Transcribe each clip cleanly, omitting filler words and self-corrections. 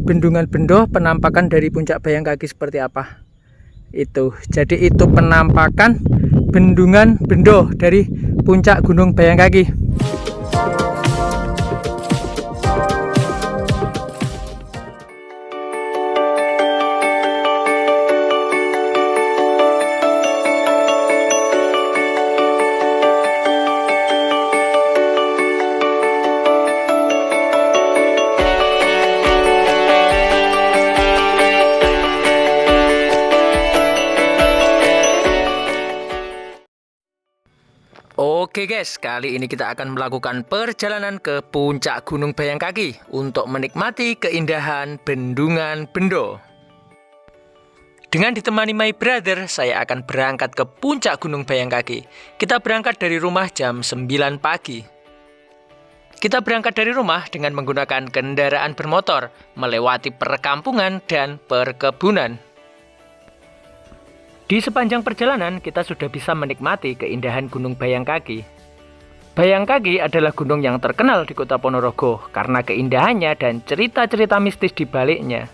Bendungan Bendo, penampakan dari puncak Bayangkaki seperti apa. Jadi itu penampakan Bendungan Bendo dari puncak Gunung Bayangkaki. Oke guys, kali ini kita akan melakukan perjalanan ke puncak Gunung Bayangkaki untuk menikmati keindahan Bendungan Bendo. Dengan ditemani my brother, saya akan berangkat ke puncak Gunung Bayangkaki. Kita berangkat dari rumah jam 9 pagi. Kita berangkat dari rumah dengan menggunakan kendaraan bermotor, melewati perkampungan dan perkebunan. Di sepanjang perjalanan, kita sudah bisa menikmati keindahan Gunung Bayangkaki. Bayangkaki adalah gunung yang terkenal di Kota Ponorogo karena keindahannya dan cerita-cerita mistis di baliknya.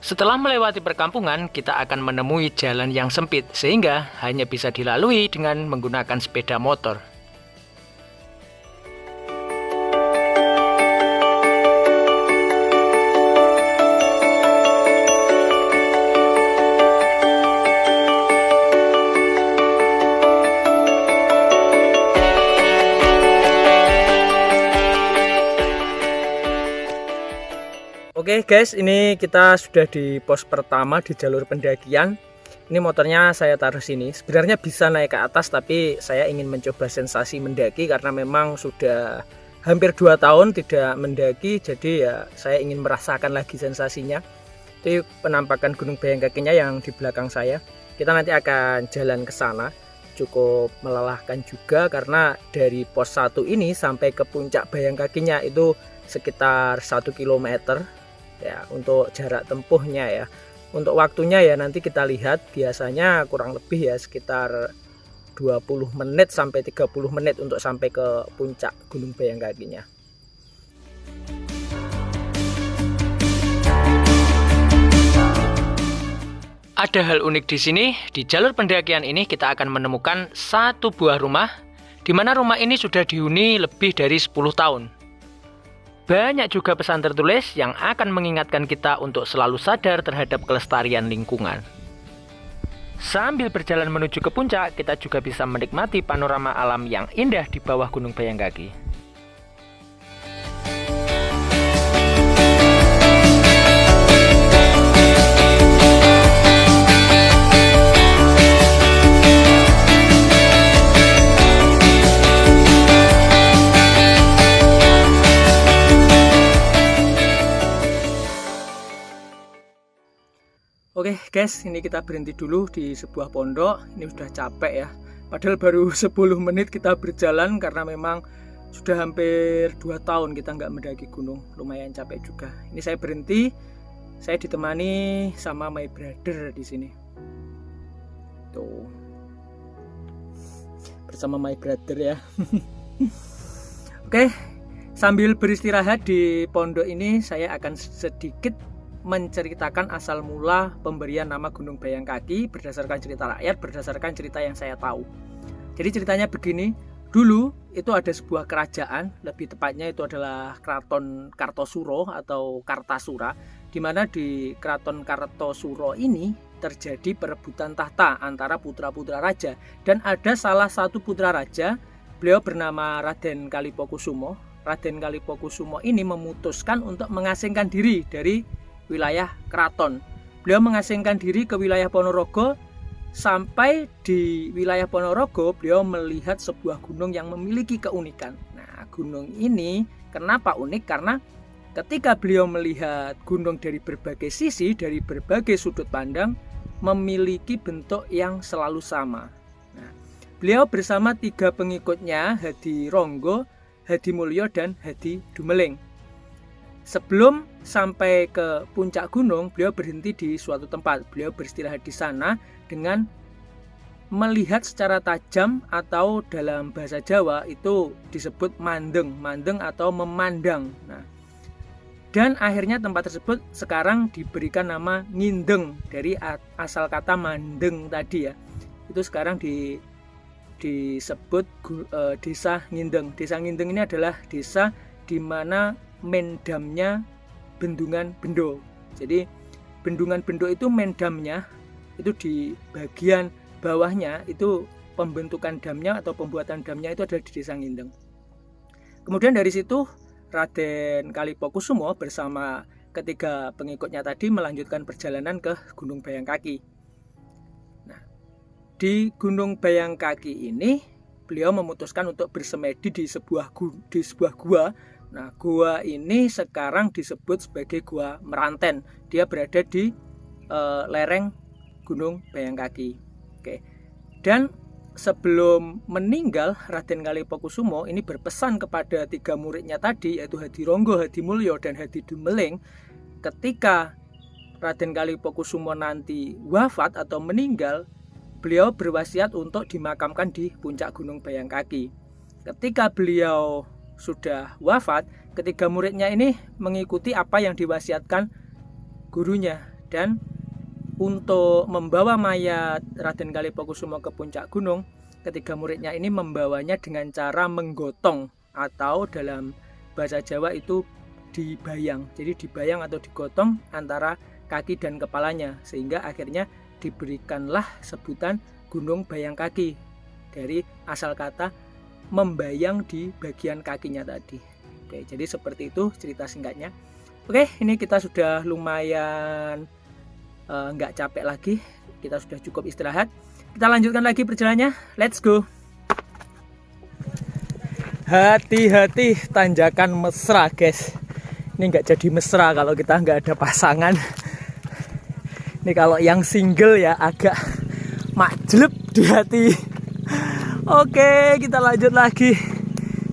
Setelah melewati perkampungan, kita akan menemui jalan yang sempit sehingga hanya bisa dilalui dengan menggunakan sepeda motor. Oke guys, ini kita sudah di pos pertama di jalur pendakian. Ini motornya saya taruh sini. Sebenarnya bisa naik ke atas, tapi saya ingin mencoba sensasi mendaki karena memang sudah hampir 2 tahun tidak mendaki. Jadi ya saya ingin merasakan lagi sensasinya. Itu penampakan Gunung Bayangkakinya yang di belakang saya. Kita nanti akan jalan ke sana. Cukup melelahkan juga karena dari pos 1 ini sampai ke puncak Bayangkakinya itu sekitar 1 km. Ya, untuk jarak tempuhnya ya. Untuk waktunya ya nanti kita lihat, biasanya kurang lebih ya sekitar 20 menit sampai 30 menit untuk sampai ke puncak Gunung Bayangkakinya. Ada hal unik di sini. Di jalur pendakian ini kita akan menemukan satu buah rumah, di mana rumah ini sudah dihuni lebih dari 10 tahun. Banyak juga pesan tertulis yang akan mengingatkan kita untuk selalu sadar terhadap kelestarian lingkungan. Sambil berjalan menuju ke puncak, kita juga bisa menikmati panorama alam yang indah di bawah Gunung Bayangkaki. Oke guys, ini kita berhenti dulu di sebuah pondok. Ini sudah capek ya. Padahal baru 10 menit kita berjalan karena memang sudah hampir 2 tahun kita nggak mendaki gunung. Lumayan capek juga. Ini saya berhenti. Saya ditemani sama my brother di sini. Tuh. Bersama my brother ya. Oke, sambil beristirahat di pondok ini saya akan sedikit menceritakan asal mula pemberian nama Gunung Bayangkaki berdasarkan cerita rakyat, berdasarkan cerita yang saya tahu. Jadi ceritanya begini, dulu itu ada sebuah kerajaan, lebih tepatnya itu adalah Keraton Kartosuro atau Kartasura, di mana di Keraton Kartosuro ini terjadi perebutan tahta antara putra-putra raja, dan ada salah satu putra raja, beliau bernama Raden Kalipokusumo. Raden Kalipokusumo ini memutuskan untuk mengasingkan diri dari wilayah keraton. Beliau mengasingkan diri ke wilayah Ponorogo. Sampai di wilayah Ponorogo beliau melihat sebuah gunung yang memiliki keunikan. Nah, gunung ini kenapa unik? Karena ketika beliau melihat gunung dari berbagai sisi, dari berbagai sudut pandang, memiliki bentuk yang selalu sama. Nah, beliau bersama 3 pengikutnya, Hadi Ronggo, Hadi Mulyo, dan Hadi Dumeling. Sebelum sampai ke puncak gunung, beliau berhenti di suatu tempat. Beliau beristirahat di sana dengan melihat secara tajam, atau dalam bahasa Jawa itu disebut mandeng. Mandeng atau memandang. Nah, Dan akhirnya tempat tersebut sekarang diberikan nama Ngindeng dari asal kata mandeng tadi ya. Itu sekarang disebut desa Ngindeng. Desa Ngindeng ini adalah desa di mana mendamnya Bendungan Bendo. Jadi Bendungan Bendo itu mendamnya, itu di bagian bawahnya itu pembentukan damnya atau pembuatan damnya itu ada di desa Ngindeng. Kemudian dari situ Raden Kalipokusumo bersama ketiga pengikutnya tadi melanjutkan perjalanan ke Gunung Bayangkaki. Nah, di Gunung Bayangkaki ini beliau memutuskan untuk bersemedi di sebuah gua. Nah, gua ini sekarang disebut sebagai Gua Meranten. Dia berada di lereng Gunung Bayangkaki. Oke. Dan sebelum meninggal, Raden Kalipokusumo ini berpesan kepada tiga muridnya tadi, yaitu Hadironggo, Hadimulyo, dan Hadidumeling. Ketika Raden Kalipokusumo nanti wafat atau meninggal, beliau berwasiat untuk dimakamkan di puncak Gunung Bayangkaki. Ketika beliau sudah wafat, ketiga muridnya ini mengikuti apa yang diwasiatkan gurunya, dan untuk membawa mayat Raden Kalipokusumo ke puncak gunung, ketiga muridnya ini membawanya dengan cara menggotong, atau dalam bahasa Jawa itu dibayang. Jadi dibayang atau digotong antara kaki dan kepalanya, sehingga akhirnya diberikanlah sebutan Gunung Bayangkaki dari asal kata membayang di bagian kakinya tadi. Oke, jadi seperti itu cerita singkatnya. Oke, ini kita sudah lumayan nggak capek lagi, kita sudah cukup istirahat. Kita lanjutkan lagi perjalanannya, let's go. Hati-hati tanjakan mesra guys, ini nggak jadi mesra kalau kita nggak ada pasangan. Ini kalau yang single ya agak majlep di hati. Oke, kita lanjut lagi.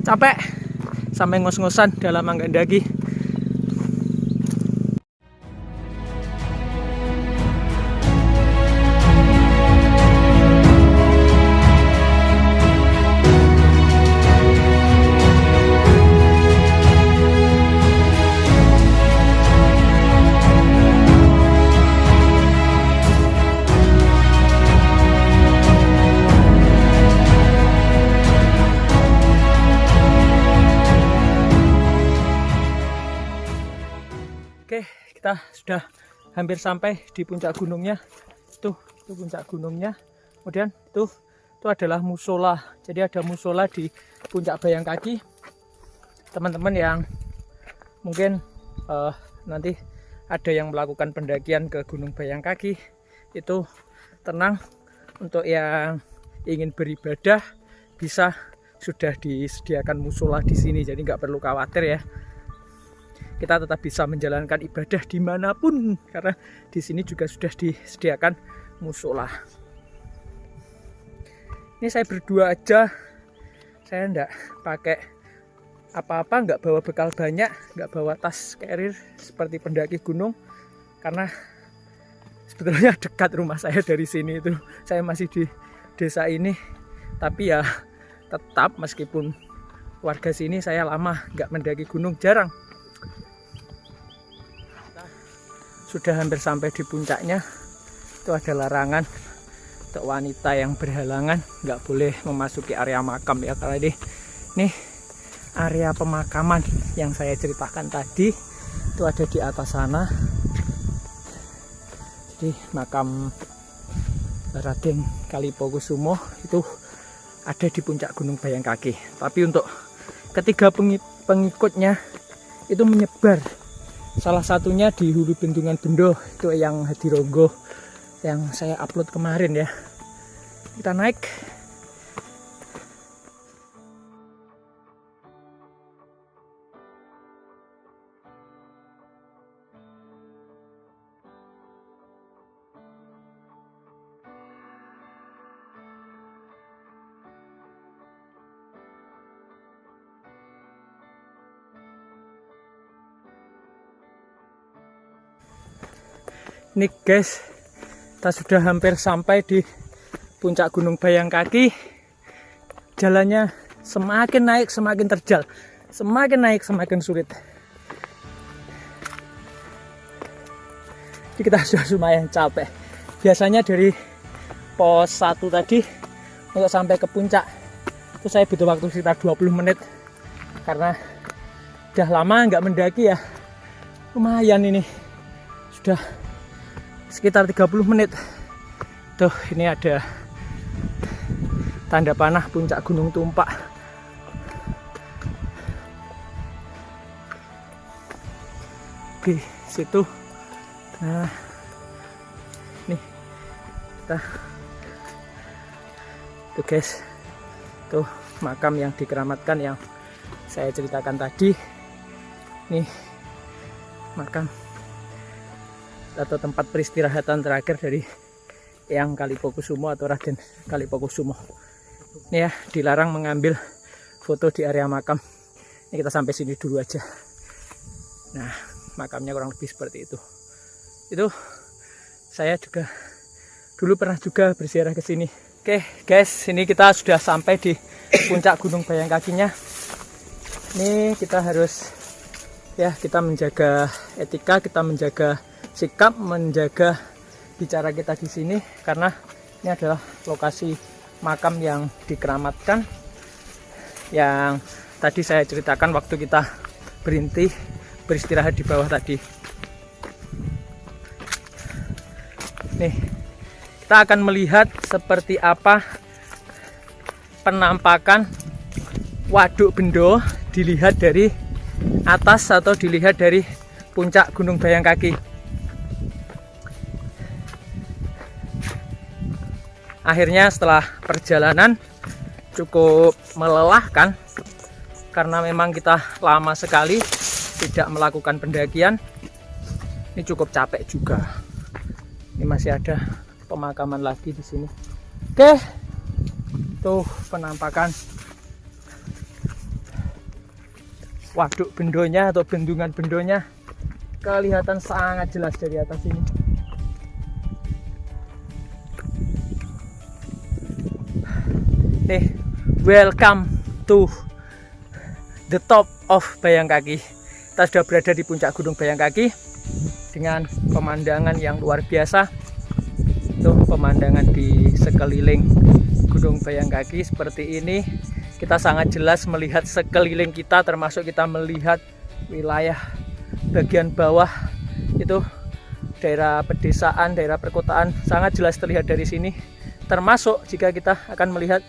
Capek sampai ngos-ngosan dalam menggandaki. Oke, kita sudah hampir sampai di puncak gunungnya. Itu puncak gunungnya. Kemudian itu adalah musola. Jadi ada musola di puncak Bayangkaki. Teman-teman yang mungkin nanti ada yang melakukan pendakian ke Gunung Bayangkaki, itu tenang, untuk yang ingin beribadah bisa sudah disediakan musola di sini. Jadi nggak perlu khawatir ya. Kita tetap bisa menjalankan ibadah dimanapun, karena di sini juga sudah disediakan musola. Ini saya berdua aja, saya enggak pakai apa-apa, enggak bawa bekal banyak, enggak bawa tas carrier seperti pendaki gunung, karena sebetulnya dekat rumah saya dari sini. Itu saya masih di desa ini, tapi ya tetap meskipun warga sini, saya lama enggak mendaki gunung, jarang. Sudah hampir sampai di puncaknya. Itu ada larangan untuk wanita yang berhalangan, nggak boleh memasuki area makam ya, karena ini area pemakaman yang saya ceritakan tadi itu ada di atas sana. Jadi makam Raden Kalipokusumo itu ada di puncak Gunung Bayangkaki. Tapi untuk ketiga pengikutnya itu menyebar. Salah satunya di hulu Bendungan Bendo, itu yang Hadironggo yang saya upload kemarin ya. Kita naik. Ini guys, kita sudah hampir sampai di puncak Gunung Bayangkaki. Jalannya semakin naik semakin terjal, semakin naik semakin sulit. Jadi kita sudah lumayan capek. Biasanya dari pos 1 tadi untuk sampai ke puncak itu saya butuh waktu sekitar 20 menit. Karena udah lama nggak mendaki ya. Lumayan ini. Sudah sekitar 30 menit. Tuh, ini ada tanda panah puncak Gunung Tumpak. Di situ. Nah, nih kita tuh guys, tuh makam yang dikeramatkan yang saya ceritakan tadi. Nih makam atau tempat peristirahatan terakhir dari Eyang Kalipokusumo atau Raden Kalipokusumo. Ini ya, dilarang mengambil foto di area makam. Ini kita sampai sini dulu aja. Nah, makamnya kurang lebih seperti itu. Itu saya juga dulu pernah juga berziarah ke sini. Oke guys, ini kita sudah sampai di puncak Gunung Bayangkakinya. Ini kita harus ya, kita menjaga etika, kita menjaga sikap, menjaga bicara kita di sini, karena ini adalah lokasi makam yang dikeramatkan yang tadi saya ceritakan waktu kita berhenti beristirahat di bawah tadi. Nih, kita akan melihat seperti apa penampakan Waduk Bendo dilihat dari atas atau dilihat dari puncak Gunung Bayangkaki. Akhirnya setelah perjalanan cukup melelahkan karena memang kita lama sekali tidak melakukan pendakian. Ini cukup capek juga. Ini masih ada pemakaman lagi di sini. Oke, tuh penampakan Waduk Bendonya atau bendungan Bendonya kelihatan sangat jelas dari atas ini. Nih, welcome to the top of Bayangkaki. Kita sudah berada di puncak Gunung Bayangkaki dengan pemandangan yang luar biasa. Tuh pemandangan di sekeliling Gunung Bayangkaki seperti ini. Kita sangat jelas melihat sekeliling kita, termasuk kita melihat wilayah bagian bawah itu daerah pedesaan, daerah perkotaan sangat jelas terlihat dari sini. Termasuk jika kita akan melihat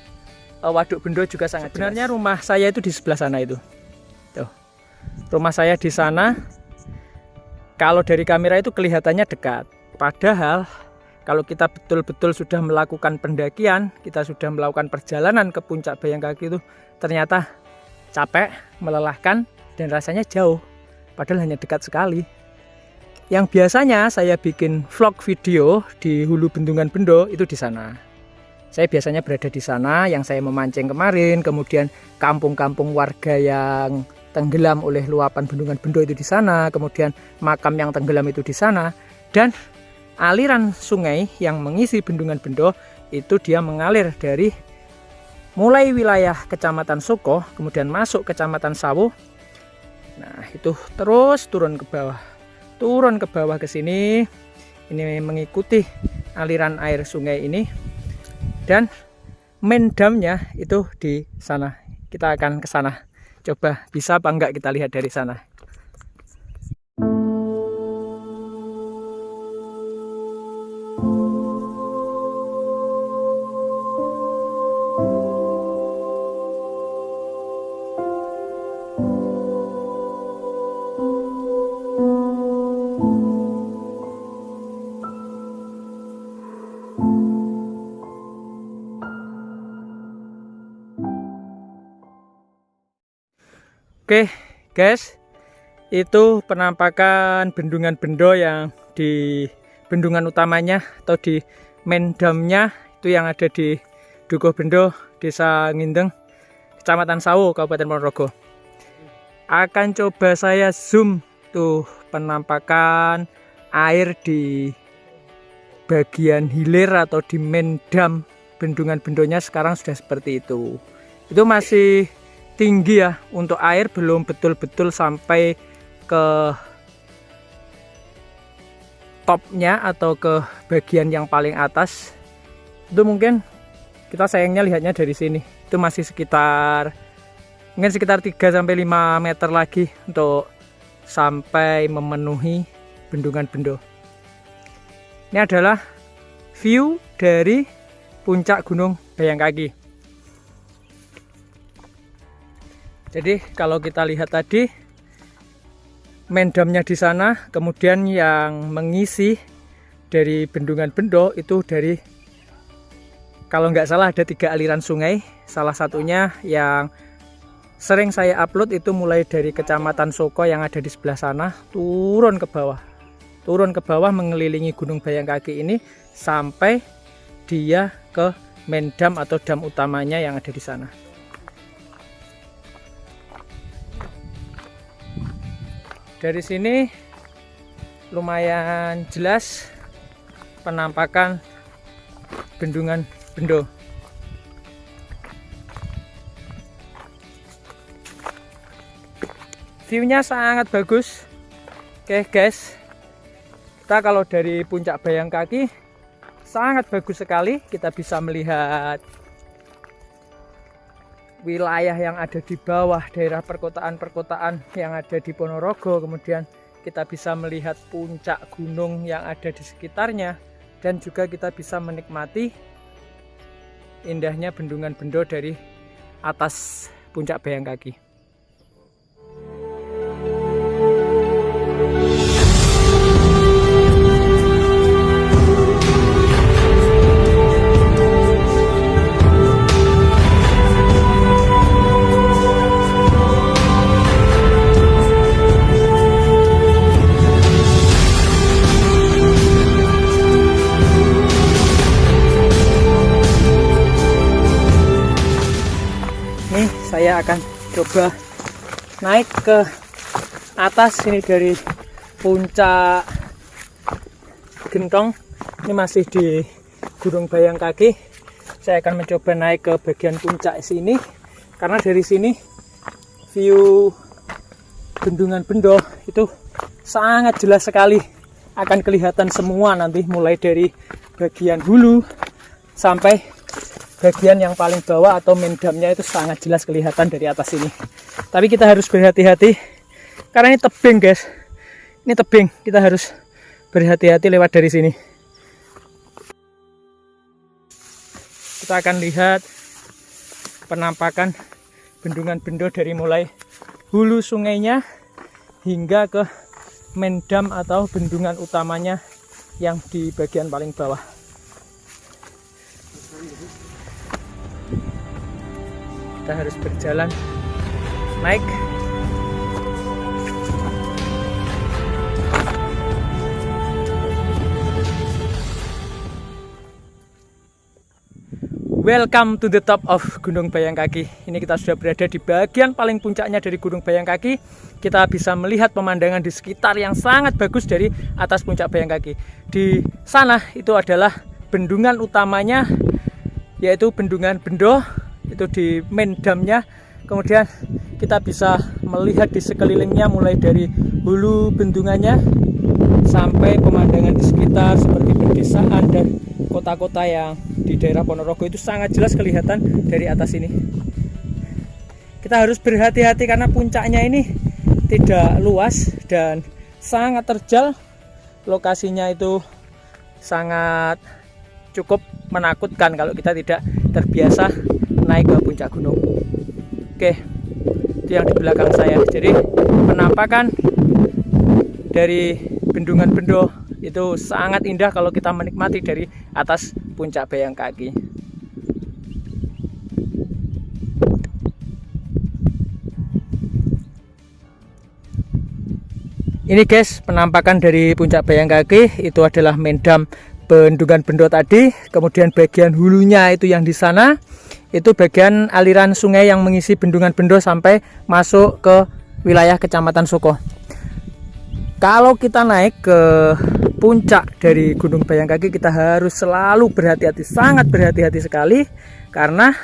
Waduk Bendo juga sangat sebenarnya jelas. Rumah saya itu di sebelah sana itu. Tuh. Rumah saya di sana. Kalau dari kamera itu kelihatannya dekat. Padahal kalau kita betul-betul sudah melakukan pendakian, kita sudah melakukan perjalanan ke puncak Bayangkaki itu ternyata capek, melelahkan dan rasanya jauh. Padahal hanya dekat sekali. Yang biasanya saya bikin vlog video di hulu bendungan Bendo itu di sana. Saya biasanya berada di sana, yang saya memancing kemarin, kemudian kampung-kampung warga yang tenggelam oleh luapan bendungan Bendo itu di sana, kemudian makam yang tenggelam itu di sana, dan aliran sungai yang mengisi bendungan Bendo itu dia mengalir dari mulai wilayah Kecamatan Soko, kemudian masuk Kecamatan Sawo. Nah, itu terus turun ke bawah ke sini. Ini mengikuti aliran air sungai ini. Dan main damnya itu di sana. Kita akan ke sana. Coba bisa apa enggak kita lihat dari sana. Oke guys, itu penampakan bendungan Bendo yang di bendungan utamanya atau di main damnya itu yang ada di Dukuh Bendo, Desa Ngindeng, Kecamatan Sawo, Kabupaten Ponorogo. Akan coba saya zoom tuh penampakan air di bagian hilir atau di main dam bendungan Bendonya sekarang sudah seperti itu. Itu masih tinggi ya, untuk air belum betul-betul sampai ke topnya atau ke bagian yang paling atas itu mungkin kita sayangnya lihatnya dari sini itu masih sekitar 3-5 meter lagi untuk sampai memenuhi bendungan Bendo. Ini adalah view dari puncak Gunung Bayangkaki. Jadi kalau kita lihat tadi mendamnya di sana, kemudian yang mengisi dari bendungan Bendo itu dari, kalau nggak salah ada 3 aliran sungai. Salah satunya yang sering saya upload itu mulai dari Kecamatan Soko yang ada di sebelah sana, turun ke bawah mengelilingi Gunung Bayangkaki ini sampai dia ke main dam atau dam utamanya yang ada di sana. Dari sini lumayan jelas penampakan bendungan Bendo. View-nya sangat bagus. Oke guys, kita kalau dari puncak Bayangkaki sangat bagus sekali. Kita bisa melihat wilayah yang ada di bawah, daerah perkotaan-perkotaan yang ada di Ponorogo. Kemudian kita bisa melihat puncak gunung yang ada di sekitarnya, dan juga kita bisa menikmati indahnya bendungan Bendo dari atas puncak Bayangkaki. Saya akan coba naik ke atas ini dari puncak Gentong. Ini masih di Gunung Bayangkaki. Saya akan mencoba naik ke bagian puncak sini, karena dari sini view bendungan Bendo itu sangat jelas sekali. Akan kelihatan semua nanti, mulai dari bagian hulu sampai bagian yang paling bawah atau main damnya itu sangat jelas kelihatan dari atas ini. Tapi kita harus berhati-hati karena ini tebing guys. Ini tebing, kita harus berhati-hati lewat dari sini. Kita akan lihat penampakan bendungan Bendo dari mulai hulu sungainya hingga ke main dam atau bendungan utamanya yang di bagian paling bawah. Kita harus berjalan naik. Welcome to the top of Gunung Bayangkaki. Ini kita sudah berada di bagian paling puncaknya dari Gunung Bayangkaki. Kita bisa melihat pemandangan di sekitar yang sangat bagus dari atas puncak Bayangkaki. Di sana itu adalah bendungan utamanya, yaitu bendungan Bendo. Itu di main damnya. Kemudian kita bisa melihat di sekelilingnya mulai dari hulu bendungannya sampai pemandangan di sekitar seperti pedesaan dan kota-kota yang di daerah Ponorogo itu sangat jelas kelihatan dari atas ini. Kita harus berhati-hati karena puncaknya ini tidak luas dan sangat terjal. Lokasinya itu sangat cukup menakutkan kalau kita tidak terbiasa naik ke puncak gunung. Oke, itu yang di belakang saya. Jadi penampakan dari bendungan Bendo itu sangat indah kalau kita menikmati dari atas puncak Bayangkaki. Ini guys, penampakan dari puncak Bayangkaki. Itu adalah main dam bendungan Bendo tadi. Kemudian bagian hulunya itu yang di sana, itu bagian aliran sungai yang mengisi bendungan Bendo sampai masuk ke wilayah Kecamatan Soko. Kalau kita naik ke puncak dari Gunung Bayangkaki, kita harus selalu berhati-hati, sangat berhati-hati sekali, karena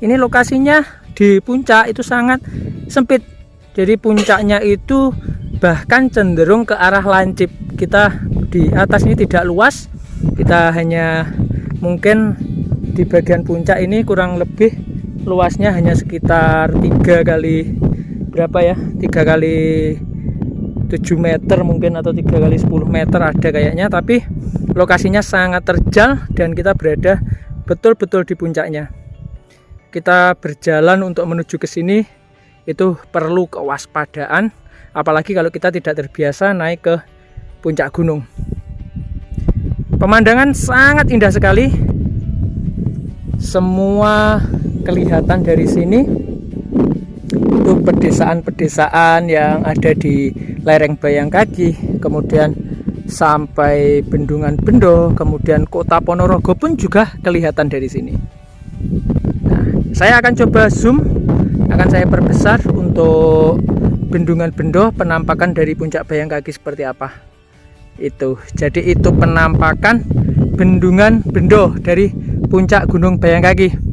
ini lokasinya di puncak itu sangat sempit. Jadi puncaknya itu bahkan cenderung ke arah lancip. Kita di atas ini tidak luas, kita hanya mungkin di bagian puncak ini kurang lebih luasnya hanya sekitar 3 kali berapa ya, 3 kali 7 meter mungkin, atau 3 kali 10 meter ada kayaknya, tapi lokasinya sangat terjal dan kita berada betul-betul di puncaknya. Kita berjalan untuk menuju ke sini itu perlu kewaspadaan, apalagi kalau kita tidak terbiasa naik ke puncak gunung. Pemandangan sangat indah sekali, semua kelihatan dari sini. Itu pedesaan-pedesaan yang ada di lereng Bayangkaki, kemudian sampai Bendungan Bendo, kemudian kota Ponorogo pun juga kelihatan dari sini. Nah, saya akan coba zoom, akan saya perbesar untuk Bendungan Bendo, penampakan dari puncak Bayangkaki seperti apa. Jadi itu penampakan Bendungan Bendo dari puncak Gunung Bayangkaki.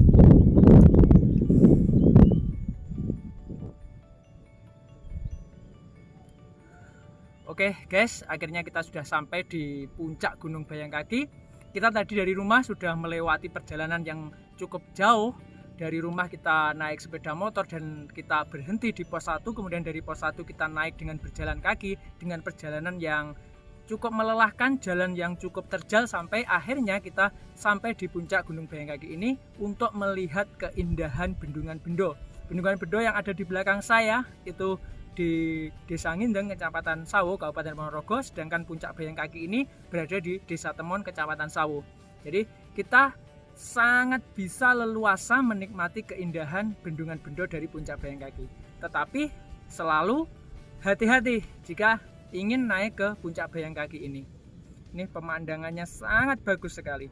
Oke guys, akhirnya kita sudah sampai di puncak Gunung Bayangkaki. Kita tadi dari rumah sudah melewati perjalanan yang cukup jauh. Dari rumah kita naik sepeda motor dan kita berhenti di pos 1. Kemudian dari pos 1 kita naik dengan berjalan kaki, dengan perjalanan yang cukup melelahkan, jalan yang cukup terjal, sampai akhirnya kita sampai di puncak Gunung Bayangkaki ini untuk melihat keindahan Bendungan Bendo. Bendungan Bendo yang ada di belakang saya itu di Desa Ngindeng, Kecamatan Sawo, Kabupaten Ponorogo, sedangkan puncak Bayangkaki ini berada di Desa Temon, Kecamatan Sawo. Jadi kita sangat bisa leluasa menikmati keindahan Bendungan Bendo dari puncak Bayangkaki. Tetapi selalu hati-hati jika ingin naik ke puncak Bayangkaki ini. Ini pemandangannya sangat bagus sekali.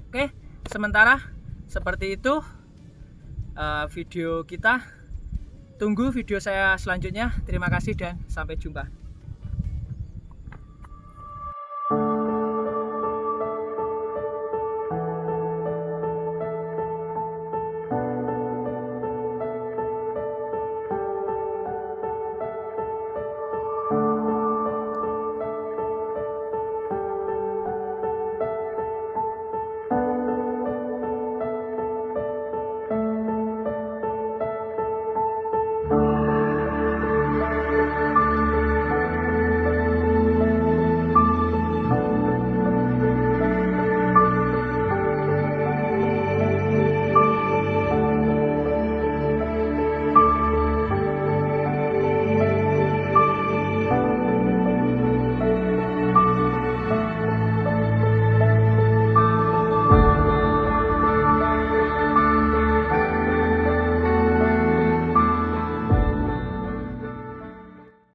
Oke, sementara seperti itu video kita. Tunggu video saya selanjutnya. Terima kasih dan sampai jumpa.